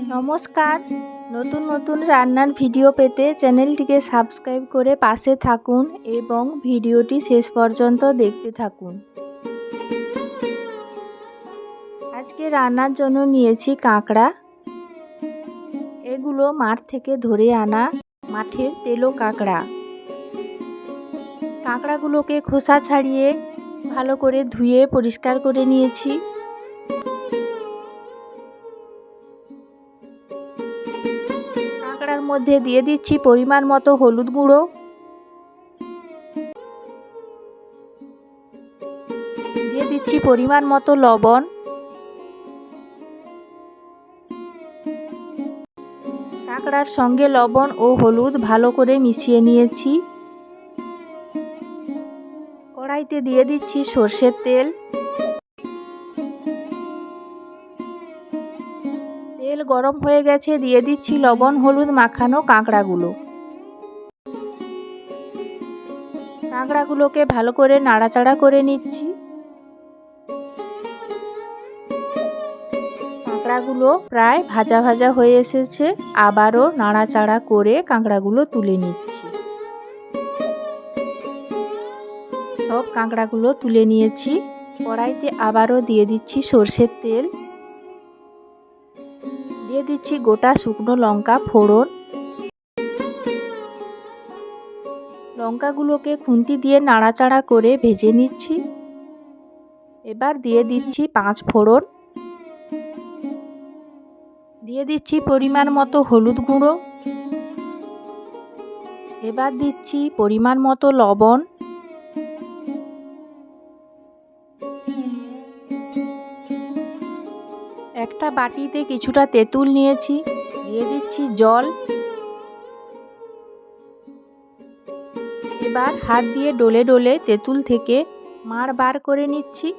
নমস্কার। নতুন নতুন রান্নার ভিডিও পেতে চ্যানেলটিকে সাবস্ক্রাইব করে পাশে থাকুন এবং ভিডিওটি শেষ পর্যন্ত দেখতে থাকুন। আজকে রান্নার জন্য নিয়েছি কাঁকড়া। এগুলো মাঠ থেকে ধরে আনা মাঠের তেলো কাঁকড়া। কাঁকড়াগুলোকে খোসা ছাড়িয়ে ভালো করে ধুয়ে পরিষ্কার করে নিয়েছি। কাঁকড়ার মধ্যে দিয়ে দিচ্ছি পরিমাণ মতো হলুদ গুঁড়ো, দিয়ে দিচ্ছি পরিমাণ মতো লবণ, কাঁকড়ার সঙ্গে লবণ ও হলুদ ভালো করে মিশিয়ে নিয়েছি। কড়াইতে দিয়ে দিচ্ছি সর্ষের তেল। তেল গরম হয়ে গেছে, দিয়ে দিচ্ছি লবণ হলুদ মাখানো কাঁকড়াগুলো। কাঁকড়াগুলোকে ভালো করে নাড়াচাড়া করে নিচ্ছি। কাঁকড়াগুলো প্রায় ভাজা ভাজা হয়ে এসেছে, আবারও নাড়াচাড়া করে কাঁকড়াগুলো তুলে নিচ্ছি। সব কাঁকড়াগুলো তুলে নিয়েছি। কড়াইতে আবারও দিয়ে দিচ্ছি সর্ষের তেল, দিয়ে দিচ্ছি গোটা শুকনো লঙ্কা ফোড়ন। লঙ্কাগুলোকে খুন্তি দিয়ে নাড়াচাড়া করে ভেজে নিচ্ছি। এবার দিয়ে দিচ্ছি 5 ফোড়ন, দিয়ে দিচ্ছি পরিমাণ মতো হলুদ গুঁড়ো, এবার দিচ্ছি পরিমাণ মতো লবণ, একটা বাটিতে কিছুটা তেঁতুল নিয়েছি, দিয়ে দিচ্ছি জল। এবার হাত দিয়ে ডলে ডলে তেঁতুল থেকে মাড় বার করে নিচ্ছি।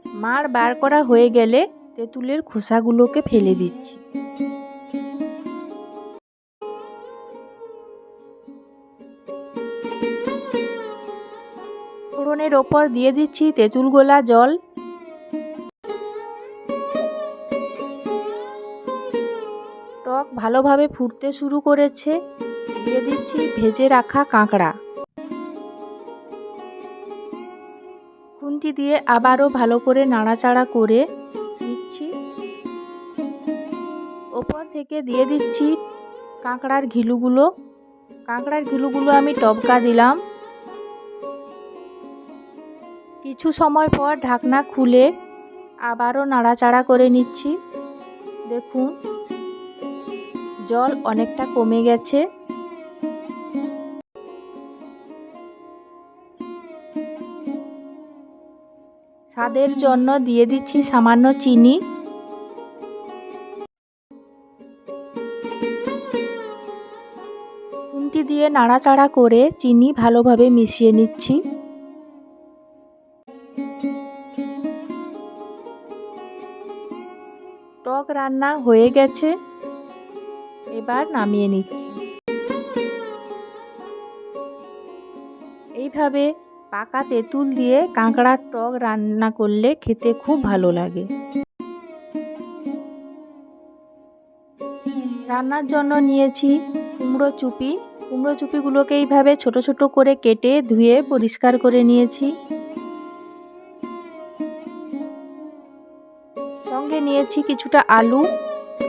মাড় বার করা হয়ে গেলে তেঁতুলের খোসাগুলোকে ফেলে দিচ্ছি। ফোড়নের ওপর দিয়ে দিচ্ছি তেঁতুল গোলা জল। টক ভালোভাবে ফুটতে শুরু করেছে, দিয়ে দিচ্ছি ভেজে রাখা কাঁকড়া। খুন্তি দিয়ে আবারও ভালো করে নাড়াচাড়া করে নিচ্ছি। ওপর থেকে দিয়ে দিচ্ছি কাঁকড়ার ঘিলুগুলো। কাঁকড়ার ঘিলুগুলো আমি টপকা দিলাম। কিছু সময় পর ঢাকনা খুলে আবারও নাড়াচাড়া করে নিচ্ছি। দেখুন জল অনেকটা কমে গেছে। স্বাদের জন্য দিয়ে দিচ্ছি সামান্য চিনি। খুন্তি দিয়ে নাড়াচাড়া করে চিনি ভালোভাবে মিশিয়ে নিচ্ছি। টক রান্না হয়ে গেছে, এবার নামিয়ে নিচ্ছি। এইভাবে পাকা তেঁতুল দিয়ে কাঁকড়ার টক রান্না করলে খেতে খুব ভালো লাগে। রান্নার জন্য নিয়েছি কুমড়ো চুপি। কুমড়ো চুপিগুলোকে এইভাবে ছোট ছোট করে কেটে ধুয়ে পরিষ্কার করে নিয়েছি। সঙ্গে নিয়েছি কিছুটা আলু।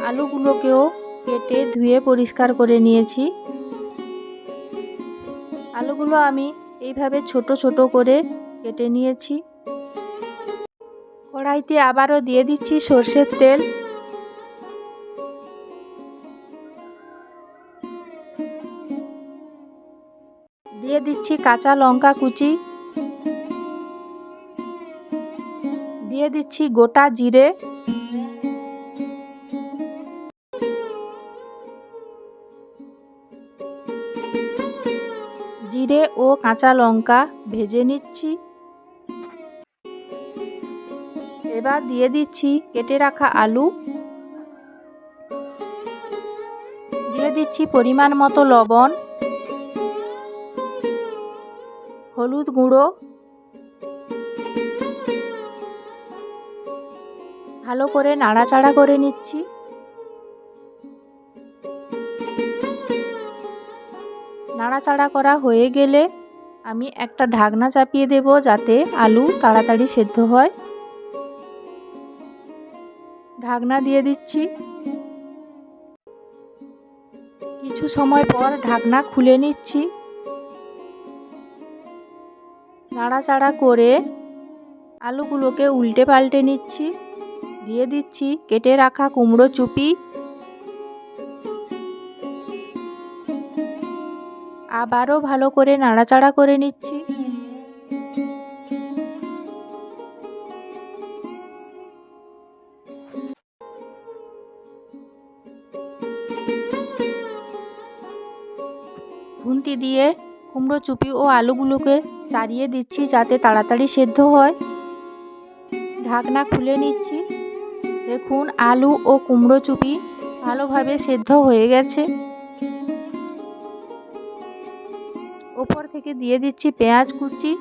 আলুগুলোকেও কেটে ধুয়ে পরিষ্কার করে নিয়েছি। আলুগুলো আমি এইভাবে ছোট ছোট করে কেটে নিয়েছি। কড়াইতে আবারও দিয়ে দিচ্ছি সর্ষের তেল। দিয়ে দিচ্ছি কাঁচা লঙ্কা কুচি, দিয়ে দিচ্ছি গোটা জিরে, জিরে ও কাঁচা লঙ্কা ভেজে নিচ্ছি। এবার দিয়ে দিচ্ছি কেটে রাখা আলু, দিয়ে দিচ্ছি পরিমাণ মতো লবণ, হলুদ গুঁড়ো। ভালো করে নাড়াচাড়া করে নিচ্ছি। নাড়াচাড়া করা হয়ে গেলে আমি একটা ঢাকনা চাপিয়ে দেব যাতে আলু তাড়াতাড়ি সেদ্ধ হয়। ঢাকনা দিয়ে দিচ্ছি। কিছু সময় পর ঢাকনা খুলে নিচ্ছি। নাড়াচাড়া করে আলুগুলোকে উল্টে পাল্টে নিচ্ছি। দিয়ে দিচ্ছি কেটে রাখা কুমড়ো চুপি। আবারও ভালো করে নাড়াচাড়া করে নিচ্ছি। খুন্তি দিয়ে কুমড়ো চুপি ও আলুগুলোকে চাড়িয়ে দিচ্ছি যাতে তাড়াতাড়ি সেদ্ধ হয়। ঢাকনা খুলে নিচ্ছি। দেখুন আলু ও কুমড়ো চুপি ভালোভাবে সেদ্ধ হয়ে গেছে। ওপর থেকে দিয়ে দিচ্ছি পেঁয়াজ কুচি।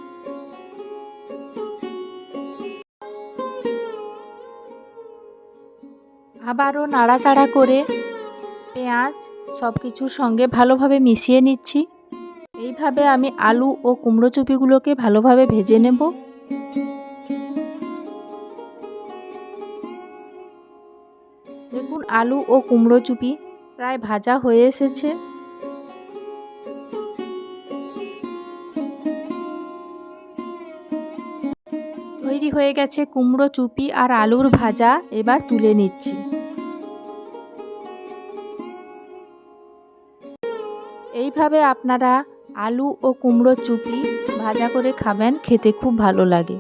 আবারও নাড়াচাড়া করে পেঁয়াজ সব কিছুর সঙ্গে ভালোভাবে মিশিয়ে নিচ্ছি। এইভাবে আমি আলু ও কুমড়ো চুপিগুলোকে ভালোভাবে ভেজে নেব। দেখুন আলু ও কুমড়ো চুপি প্রায় ভাজা হয়ে এসেছে। তৈরি হয়ে গেছে কুমড়ো চুপি আর আলুর ভাজা। এবার তুলে নিচ্ছি। এইভাবে আপনারা আলু ও কুমড়ো চুপি ভাজা করে খাবেন, খেতে খুব ভালো লাগে।